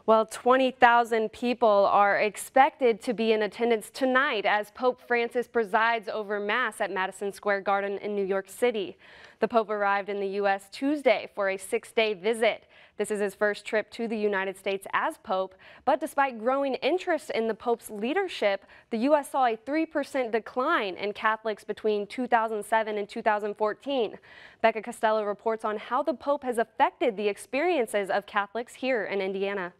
Well, 20,000 people are expected to be in attendance tonight as Pope Francis presides over Mass at Madison Square Garden in New York City. The Pope arrived in the U.S. Tuesday for a 6-day visit. This is his first trip to the United States as Pope, but despite growing interest in the Pope's leadership, the U.S. saw a 3% decline in Catholics between 2007 and 2014. Becca Costello reports on how the Pope has affected the experiences of Catholics here in Indiana.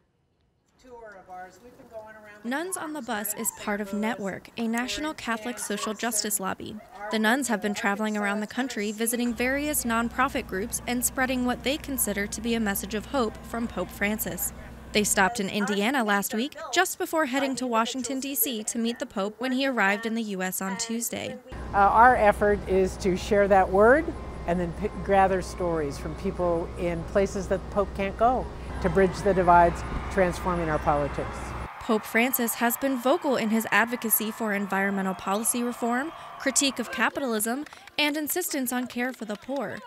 Nuns on the Bus is part of Network, a national Catholic social justice lobby. The nuns have been traveling around the country visiting various nonprofit groups and spreading what they consider to be a message of hope from Pope Francis. They stopped in Indiana last week, just before heading to Washington, D.C. to meet the Pope when he arrived in the U.S. on Tuesday. Our effort is to share that word and then gather stories from people in places that the Pope can't go to bridge the divides, transforming our politics. Pope Francis has been vocal in his advocacy for environmental policy reform, critique of capitalism, and insistence on care for the poor.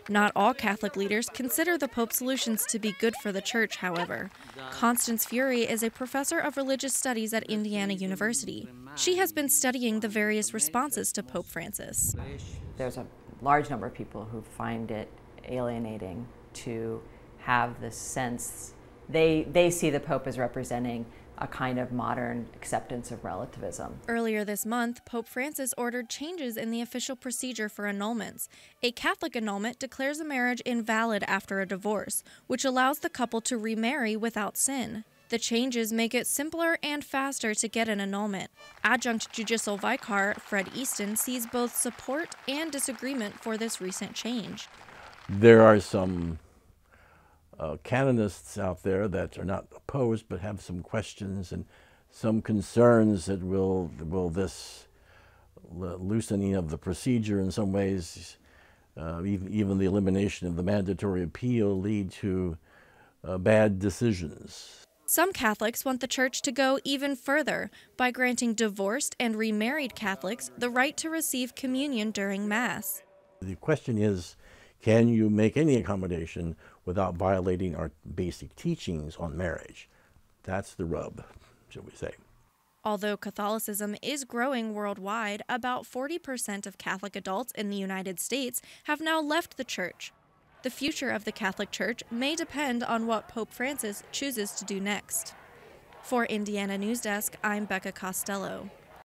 Not all Catholic leaders consider the Pope's solutions to be good for the Church, however. Constance Fury is a professor of religious studies at Indiana University. She has been studying the various responses to Pope Francis. There's a large number of people who find it alienating to have this sense. They see the Pope as representing a kind of modern acceptance of relativism. Earlier this month, Pope Francis ordered changes in the official procedure for annulments. A Catholic annulment declares a marriage invalid after a divorce, which allows the couple to remarry without sin. The changes make it simpler and faster to get an annulment. Adjunct Judicial Vicar Fred Easton sees both support and disagreement for this recent change. There are some canonists out there that are not opposed but have some questions and some concerns that will this loosening of the procedure in some ways, even the elimination of the mandatory appeal, lead to bad decisions. Some Catholics want the Church to go even further by granting divorced and remarried Catholics the right to receive communion during Mass. The question is, can you make any accommodation without violating our basic teachings on marriage? That's the rub, shall we say. Although Catholicism is growing worldwide, about 40% of Catholic adults in the United States have now left the Church. The future of the Catholic Church may depend on what Pope Francis chooses to do next. For Indiana News Desk, I'm Becca Costello.